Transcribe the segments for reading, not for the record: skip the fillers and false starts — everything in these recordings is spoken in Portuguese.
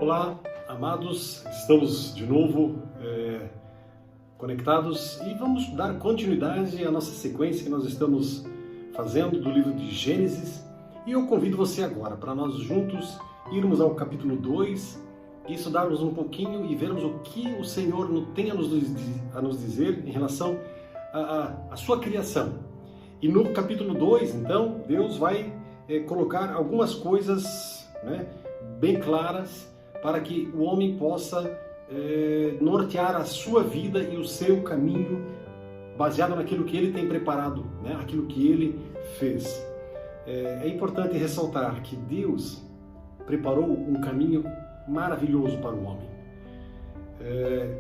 Olá, amados, estamos de novo conectados e vamos dar continuidade à nossa sequência que nós estamos fazendo do livro de Gênesis. E eu convido você agora para nós juntos irmos ao capítulo 2 e estudarmos um pouquinho e vermos o que o Senhor tem a nos dizer em relação à sua criação. E no capítulo 2, então, Deus vai colocar algumas coisas bem claras para que o homem possa nortear a sua vida e o seu caminho baseado naquilo que ele tem preparado, aquilo que ele fez. É importante ressaltar que Deus preparou um caminho maravilhoso para o homem.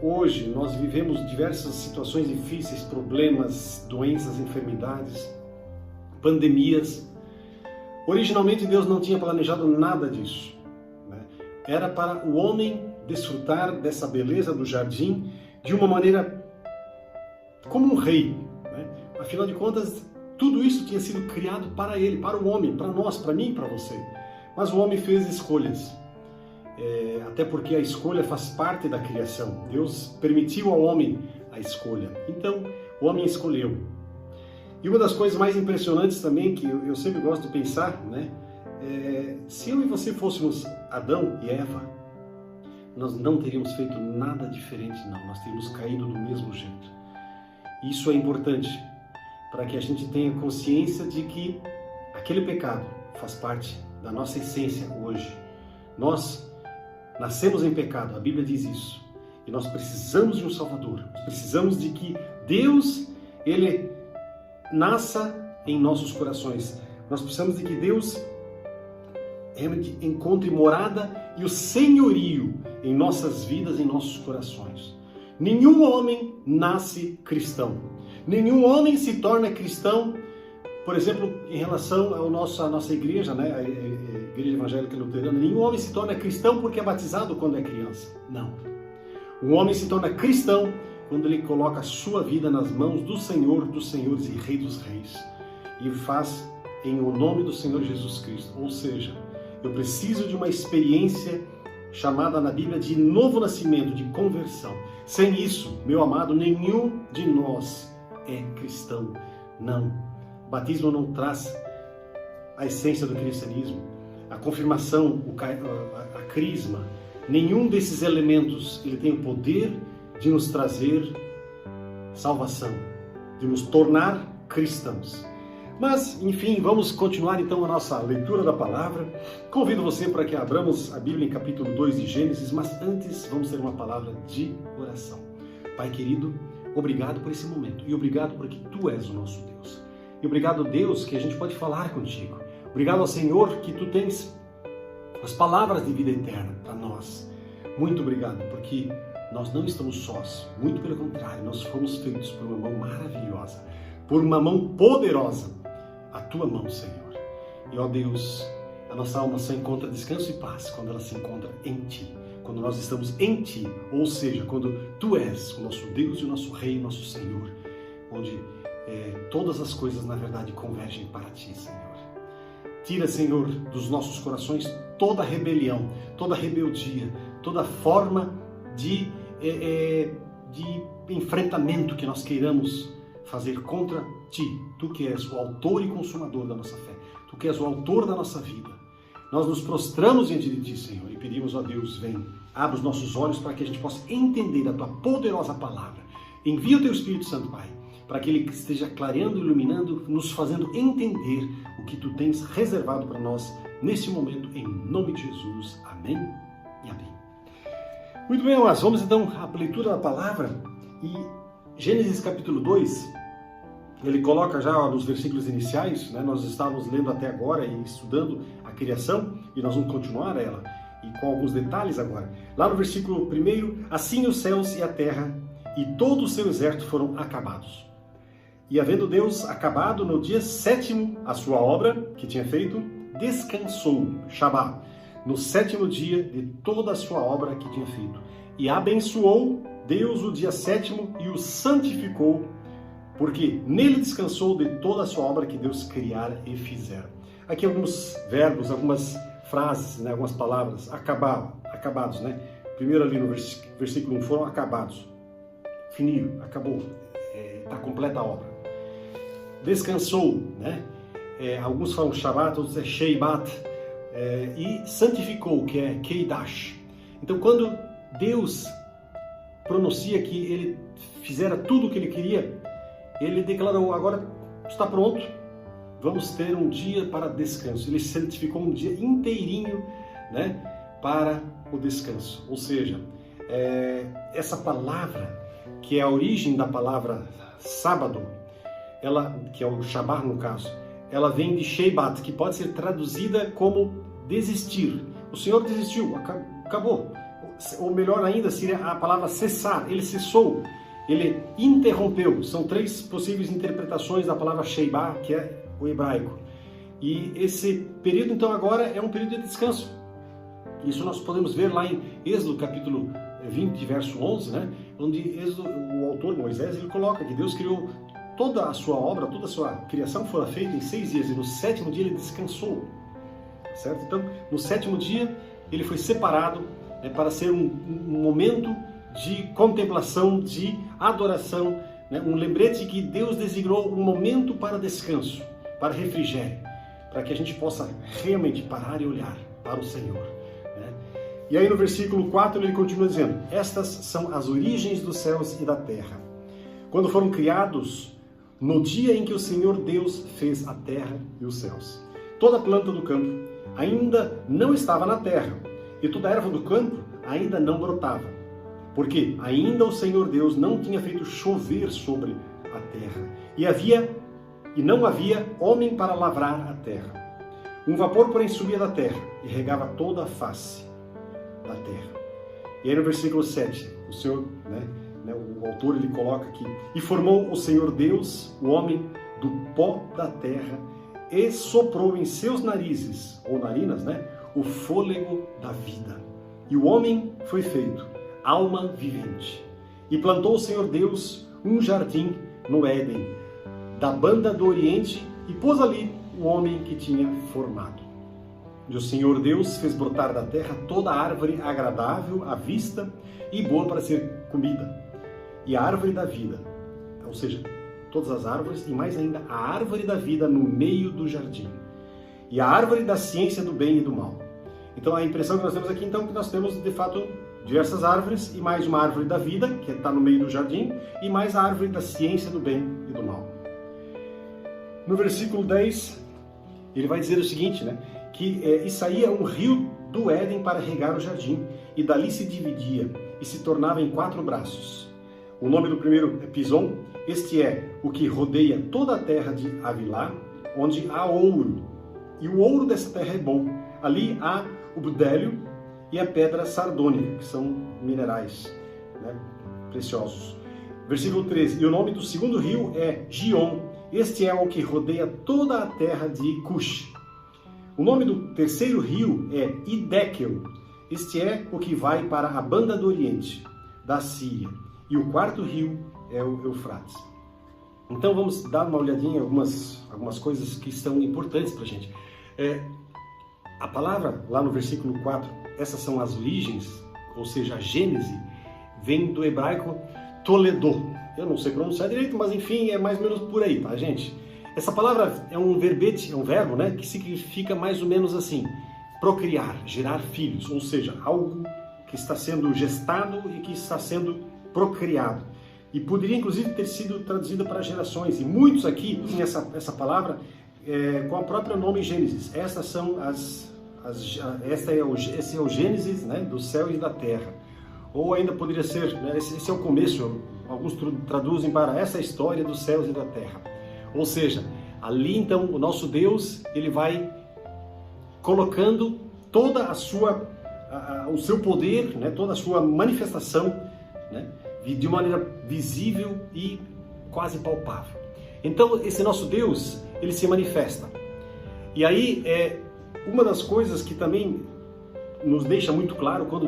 Hoje nós vivemos diversas situações difíceis, problemas, doenças, enfermidades, pandemias. Originalmente Deus não tinha planejado nada disso. Era para o homem desfrutar dessa beleza do jardim de uma maneira como um rei. Afinal de contas, tudo isso tinha sido criado para ele, para o homem, para nós, para mim e para você. Mas o homem fez escolhas. Até porque a escolha faz parte da criação. Deus permitiu ao homem a escolha. Então, o homem escolheu. E uma das coisas mais impressionantes também, que eu sempre gosto de pensar, se eu e você fôssemos Adão e Eva, nós não teríamos feito nada diferente, não. Nós teríamos caído do mesmo jeito. Isso é importante para que a gente tenha consciência de que aquele pecado faz parte da nossa essência hoje. Nós nascemos em pecado, a Bíblia diz isso. E nós precisamos de um Salvador. Precisamos de que Deus, Ele nasça em nossos corações. Nós precisamos de que Deus encontre morada e o senhorio em nossas vidas, em nossos corações. Nenhum homem nasce cristão. Nenhum homem se torna cristão, por exemplo, em relação à nossa igreja, a Igreja Evangélica Luterana. Nenhum homem se torna cristão porque é batizado quando é criança. Não. Um homem se torna cristão quando ele coloca a sua vida nas mãos do Senhor dos Senhores e Rei dos Reis. E faz em o nome do Senhor Jesus Cristo. Ou seja, eu preciso de uma experiência chamada na Bíblia de novo nascimento, de conversão. Sem isso, meu amado, nenhum de nós é cristão. Não. O batismo não traz a essência do cristianismo, a confirmação, a crisma. Nenhum desses elementos ele tem o poder de nos trazer salvação, de nos tornar cristãos. Mas, enfim, vamos continuar então a nossa leitura da palavra. Convido você para que abramos a Bíblia em capítulo 2 de Gênesis, mas antes vamos ter uma palavra de oração. Pai querido, obrigado por esse momento e obrigado porque Tu és o nosso Deus. E obrigado, Deus, que a gente pode falar contigo. Obrigado ao Senhor que Tu tens as palavras de vida eterna para nós. Muito obrigado, porque nós não estamos sós. Muito pelo contrário, nós fomos feitos por uma mão maravilhosa, por uma mão poderosa. A Tua mão, Senhor. E, ó Deus, a nossa alma só encontra descanso e paz quando ela se encontra em Ti. Quando nós estamos em Ti, ou seja, quando Tu és o nosso Deus e o nosso Rei, o nosso Senhor, onde todas as coisas, na verdade, convergem para Ti, Senhor. Tira, Senhor, dos nossos corações toda rebelião, toda rebeldia, toda forma de enfrentamento que nós queiramos fazer contra Ti. Tu que és o autor e consumador da nossa fé. Tu que és o autor da nossa vida. Nós nos prostramos diante de Ti, Senhor, e pedimos a Deus, vem, abre os nossos olhos para que a gente possa entender a Tua poderosa palavra. Envia o Teu Espírito Santo, Pai, para que Ele esteja clareando, iluminando, nos fazendo entender o que Tu tens reservado para nós neste momento, em nome de Jesus. Amém e amém. Muito bem, mas vamos então à leitura da palavra. E Gênesis capítulo 2, ele coloca já nos versículos iniciais, nós estávamos lendo até agora e estudando a criação, e nós vamos continuar ela, e com alguns detalhes agora. Lá no versículo 1, assim os céus e a terra e todo o seu exército foram acabados. E havendo Deus acabado no dia 7º a sua obra que tinha feito, descansou, Shabá, no 7º dia de toda a sua obra que tinha feito. E abençoou Deus o dia 7º e o santificou, porque nele descansou de toda a sua obra que Deus criara e fizera. Aqui alguns verbos, algumas frases, né, algumas palavras, acabados, né? Primeiro ali no versículo 1, foram acabados. Finiram, acabou, está completa a obra. Descansou, né? Alguns falam Shabbat, outros Sheibat, e santificou, que é Keidash. Então, quando Deus pronuncia que ele fizera tudo o que ele queria, ele declarou: agora está pronto, vamos ter um dia para descanso. Ele santificou um dia inteirinho, né, para o descanso. Ou seja, essa palavra, que é a origem da palavra sábado, que é o Shabbat no caso, ela vem de Sheibat, que pode ser traduzida como desistir. O Senhor desistiu, acabou. Ou melhor ainda, seria a palavra cessar. Ele cessou, ele interrompeu. São 3 possíveis interpretações da palavra Sheibat, que é o hebraico. E esse período, então, agora é um período de descanso. Isso nós podemos ver lá em Êxodo, capítulo 20, verso 11, né? Onde o autor Moisés, ele coloca que Deus criou toda a sua obra, toda a sua criação foi feita em 6 dias, e no 7º dia ele descansou, certo? Então, no 7º dia, ele foi separado, né, para ser um momento de contemplação, de adoração, né? Um lembrete que Deus designou um momento para descanso, para refrigério, para que a gente possa realmente parar e olhar para o Senhor, né? E aí no versículo 4 ele continua dizendo: estas são as origens dos céus e da terra, quando foram criados no dia em que o Senhor Deus fez a terra e os céus. Toda planta do campo ainda não estava na terra, e toda erva do campo ainda não brotava, porque ainda o Senhor Deus não tinha feito chover sobre a terra, e não havia homem para lavrar a terra. Um vapor, porém, subia da terra e regava toda a face da terra. E aí no versículo 7, o Senhor, o autor, ele coloca aqui: e formou o Senhor Deus o homem do pó da terra e soprou em seus narizes, ou narinas, o fôlego da vida. E o homem foi feito alma vivente. E plantou o Senhor Deus um jardim no Éden, da banda do Oriente, e pôs ali o homem que tinha formado. E o Senhor Deus fez brotar da terra toda árvore agradável à vista e boa para ser comida, e a árvore da vida, ou seja, todas as árvores, e mais ainda a árvore da vida no meio do jardim, e a árvore da ciência do bem e do mal. Então a impressão que nós temos aqui, então, que nós temos de fato diversas árvores, e mais uma árvore da vida, que está no meio do jardim, e mais a árvore da ciência do bem e do mal. No versículo 10, ele vai dizer o seguinte, que saía um rio do Éden para regar o jardim, e dali se dividia, e se tornava em 4 braços. O nome do primeiro é Pison. Este é o que rodeia toda a terra de Havilá, onde há ouro. E o ouro dessa terra é bom. Ali há o bdélio e a pedra sardônica, que são minerais, preciosos. Versículo 13. E o nome do segundo rio é Gion. Este é o que rodeia toda a terra de Cush. O nome do terceiro rio é Idekel. Este é o que vai para a banda do Oriente, da Síria. E o 4º rio é o Eufrates. Então vamos dar uma olhadinha em algumas coisas que são importantes para a gente. A palavra, lá no versículo 4, essas são as origens, ou seja, a Gênese, vem do hebraico Toledô. Eu não sei pronunciar direito, mas enfim, é mais ou menos por aí, tá, gente? Essa palavra é um verbete, é um verbo, que significa mais ou menos assim: procriar, gerar filhos, ou seja, algo que está sendo gestado e que está sendo procriado. E poderia inclusive ter sido traduzida para gerações, e muitos aqui usam essa palavra com o próprio nome Gênesis. Esse é o Gênesis, do céu e da terra. Ou ainda poderia ser, esse é o começo, alguns traduzem para essa história dos céus e da terra. Ou seja, ali então o nosso Deus, ele vai colocando toda o seu poder, toda a sua manifestação, de maneira visível e quase palpável. Então esse nosso Deus, ele se manifesta. E aí uma das coisas que também nos deixa muito claro quando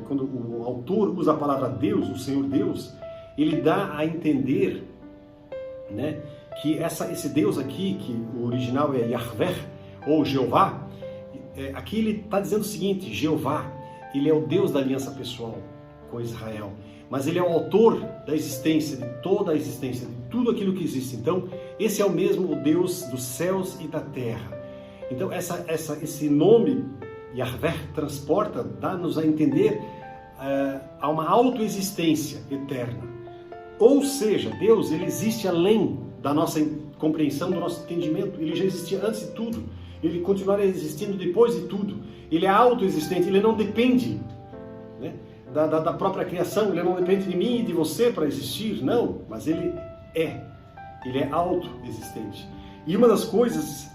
quando o autor usa a palavra Deus, o Senhor Deus, ele dá a entender, que esse Deus aqui, que o original é Yahvé ou Jeová, aqui ele está dizendo o seguinte: Jeová, ele é o Deus da aliança pessoal com Israel, mas ele é o autor da existência, de toda a existência, de tudo aquilo que existe. Então, esse é o mesmo Deus dos céus e da terra. Então, esse nome, Yahvé, transporta, dá-nos a entender a uma autoexistência eterna. Ou seja, Deus, ele existe além da nossa compreensão, do nosso entendimento. Ele já existia antes de tudo. Ele continuará existindo depois de tudo. Ele é autoexistente, ele não depende, né, da própria criação, ele não depende de mim e de você para existir, não, mas ele é autoexistente. E uma das coisas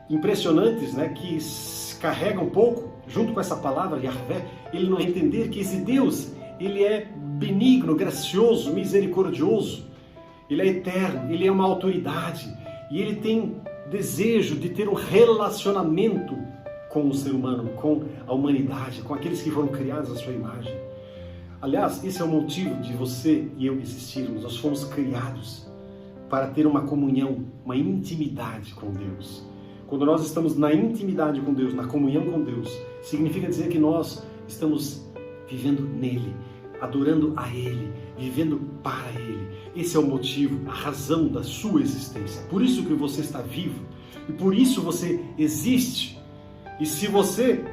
impressionantes, né, que se carrega um pouco, junto com essa palavra, Yahvé, ele não entender que esse Deus, ele é benigno, gracioso, misericordioso, ele é eterno, ele é uma autoridade, e ele tem desejo de ter um relacionamento com o ser humano, com a humanidade, com aqueles que foram criados à sua imagem. Aliás, esse é o motivo de você e eu existirmos. Nós fomos criados para ter uma comunhão, uma intimidade com Deus. Quando nós estamos na intimidade com Deus, na comunhão com Deus, significa dizer que nós estamos vivendo nele, adorando a Ele, vivendo para Ele. Esse é o motivo, a razão da sua existência. Por isso que você está vivo e por isso você existe. E se você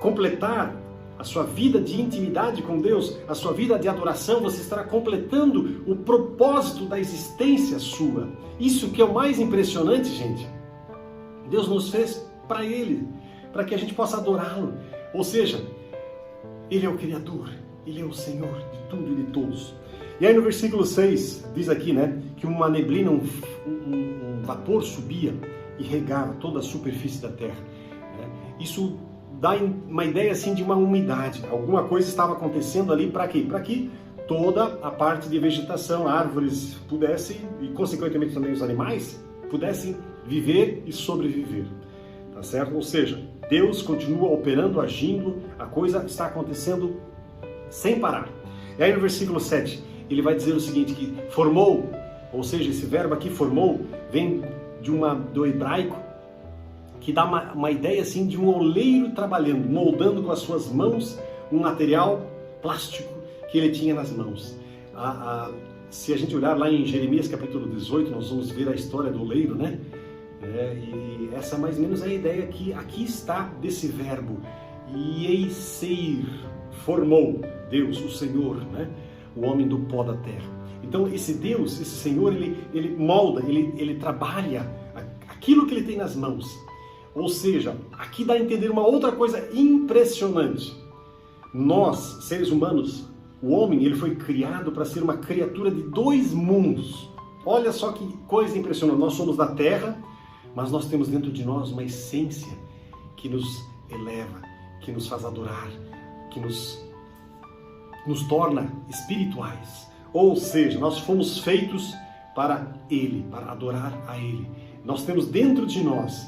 completar a sua vida de intimidade com Deus, a sua vida de adoração, você estará completando o propósito da existência sua. Isso que é o mais impressionante, gente. Deus nos fez para Ele, para que a gente possa adorá-lo. Ou seja, Ele é o Criador, Ele é o Senhor de tudo e de todos. E aí no versículo 6, diz aqui, né, que uma neblina, um vapor subia e regava toda a superfície da terra. Isso dá uma ideia assim de uma umidade. Alguma coisa estava acontecendo ali para quê? Para que toda a parte de vegetação, árvores pudessem, e consequentemente também os animais, pudessem viver e sobreviver. Tá certo? Ou seja, Deus continua operando, agindo, a coisa está acontecendo sem parar. E aí no versículo 7, ele vai dizer o seguinte, que formou, ou seja, esse verbo aqui formou, vem do hebraico, que dá uma ideia assim de um oleiro trabalhando, moldando com as suas mãos um material plástico que ele tinha nas mãos. Se a gente olhar lá em Jeremias capítulo 18, nós vamos ver a história do oleiro, né? E essa mais ou menos é a ideia que aqui está desse verbo. Yeiseir, formou Deus, o Senhor, né? O homem do pó da terra. Então esse Deus, esse Senhor, ele molda, ele trabalha aquilo que ele tem nas mãos. Ou seja, aqui dá a entender uma outra coisa impressionante. Nós, seres humanos, o homem, ele foi criado para ser uma criatura de dois mundos. Olha só que coisa impressionante. Nós somos da terra, mas nós temos dentro de nós uma essência que nos eleva, que nos faz adorar, que nos torna espirituais. Ou seja, nós fomos feitos para Ele, para adorar a Ele. Nós temos dentro de nós,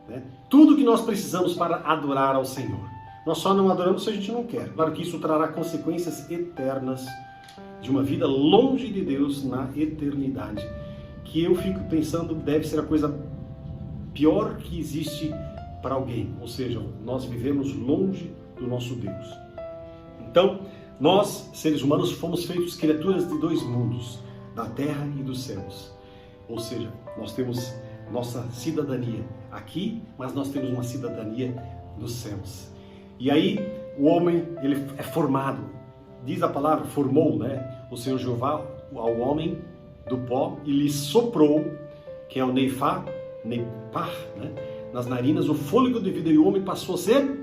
né, tudo que nós precisamos para adorar ao Senhor. Nós só não adoramos se a gente não quer. Claro que isso trará consequências eternas de uma vida longe de Deus na eternidade, que eu fico pensando deve ser a coisa pior que existe para alguém. Ou seja, nós vivemos longe do nosso Deus. Então, nós, seres humanos, fomos feitos criaturas de dois mundos, da terra e dos céus. Ou seja, nós temos nossa cidadania aqui, mas nós temos uma cidadania nos céus. E aí, o homem, ele é formado. Diz a palavra, formou, né? O Senhor Jeová ao homem do pó e lhe soprou, que é o neifá, neipar, né? Nas narinas, o fôlego de vida, e o homem passou a ser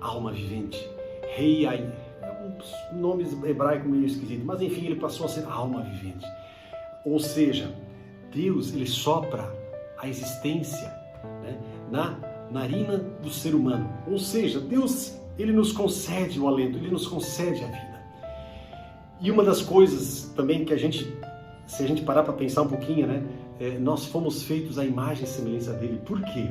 alma vivente. Reiai. Nomes hebraicos meio esquisitos, mas enfim, ele passou a ser alma vivente. Ou seja, Deus, ele sopra a existência, né, na narina do ser humano. Ou seja, Deus, ele nos concede o alento, ele nos concede a vida. E uma das coisas também que se a gente parar para pensar um pouquinho, né, nós fomos feitos à imagem e semelhança dele. Por quê?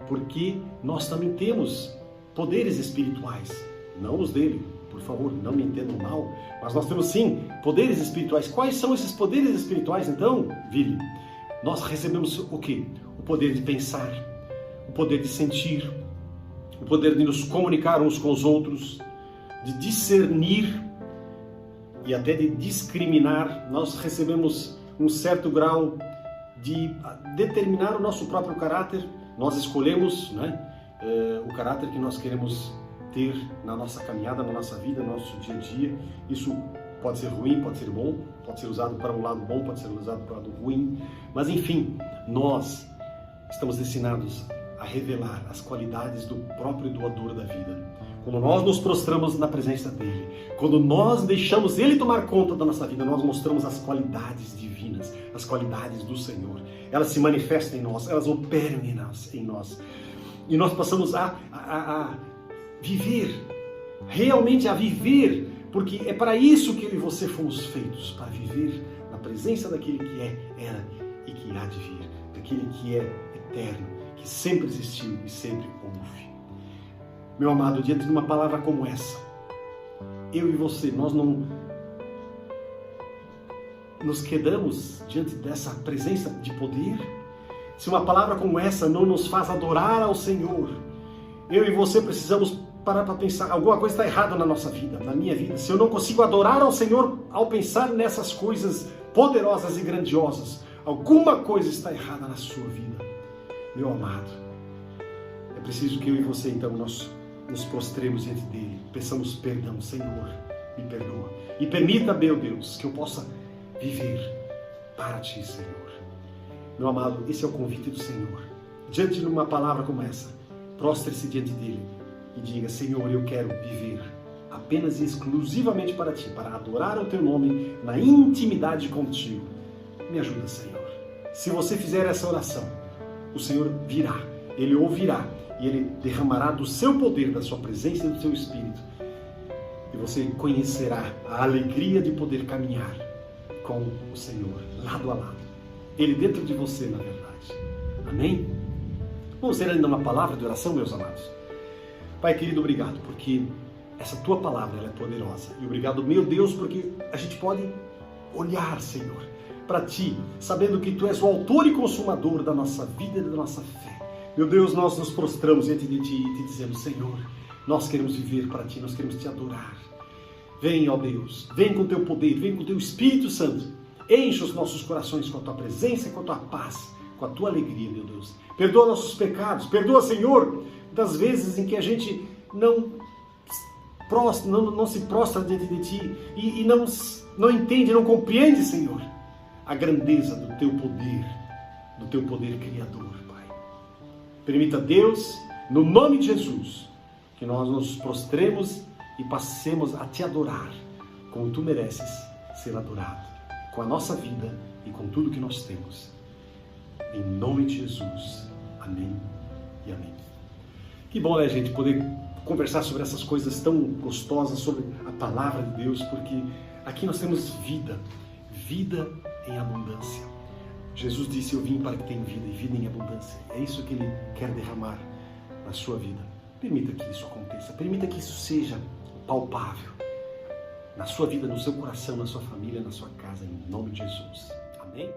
Porque nós também temos poderes espirituais, não os dele. Por favor, não me entendam mal, mas nós temos sim poderes espirituais. Quais são esses poderes espirituais então, Vili? Nós recebemos o quê? O poder de pensar, o poder de sentir, o poder de nos comunicar uns com os outros, de discernir e até de discriminar. Nós recebemos um certo grau de determinar o nosso próprio caráter. Nós escolhemos, o caráter que nós queremos ter na nossa caminhada, na nossa vida, no nosso dia a dia. Isso pode ser ruim, pode ser bom, pode ser usado para um lado bom, pode ser usado para um lado ruim. Mas enfim, nós estamos destinados a revelar as qualidades do próprio doador da vida. Quando nós nos prostramos na presença dele, quando nós deixamos ele tomar conta da nossa vida, nós mostramos as qualidades divinas, as qualidades do Senhor. Elas se manifestam em nós, elas operam em nós. E nós passamos a viver, realmente a viver, porque é para isso que eu e você fomos feitos, para viver na presença daquele que era e que há de vir, daquele que é eterno, que sempre existiu e sempre houve. Meu amado, diante de uma palavra como essa, eu e você, nós não nos quedamos diante dessa presença de poder? Se uma palavra como essa não nos faz adorar ao Senhor, eu e você precisamos parar para pensar, alguma coisa está errada na nossa vida, na minha vida. Se eu não consigo adorar ao Senhor ao pensar nessas coisas poderosas e grandiosas, alguma coisa está errada na sua vida. Meu amado, é preciso que eu e você, então, nós nos prostremos diante dele, peçamos perdão. Senhor, me perdoa. E permita, meu Deus, que eu possa viver para ti, Senhor. Meu amado, esse é o convite do Senhor. Diante de uma palavra como essa, prostre-se diante dele e diga: Senhor, eu quero viver apenas e exclusivamente para ti, para adorar o teu nome na intimidade contigo. Me ajuda, Senhor. Se você fizer essa oração, o Senhor virá, ele ouvirá e ele derramará do seu poder, da sua presença e do seu Espírito. E você conhecerá a alegria de poder caminhar com o Senhor, lado a lado. Ele dentro de você, na verdade. Amém? Vamos ter ainda uma palavra de oração, meus amados. Pai querido, obrigado, porque essa tua palavra ela é poderosa. E obrigado, meu Deus, porque a gente pode olhar, Senhor, para ti, sabendo que tu és o autor e consumador da nossa vida e da nossa fé. Meu Deus, nós nos prostramos diante de ti e te dizemos: Senhor, nós queremos viver para ti, nós queremos te adorar. Vem, ó Deus, vem com o teu poder, vem com o teu Espírito Santo. Enche os nossos corações com a tua presença e com a tua paz, com a tua alegria, meu Deus. Perdoa nossos pecados, perdoa, Senhor, das vezes em que a gente não se prostra diante de ti e não entende, não compreende, Senhor, a grandeza do teu poder criador, Pai. Permita, Deus, no nome de Jesus, que nós nos prostremos e passemos a te adorar como tu mereces ser adorado, com a nossa vida e com tudo que nós temos. Em nome de Jesus. Amém e amém. Que bom, né, gente, poder conversar sobre essas coisas tão gostosas, sobre a palavra de Deus, porque aqui nós temos vida em abundância. Jesus disse: eu vim para que tenham vida e vida em abundância. É isso que ele quer derramar na sua vida. Permita que isso aconteça, permita que isso seja palpável na sua vida, no seu coração, na sua família, na sua casa, em nome de Jesus. Amém?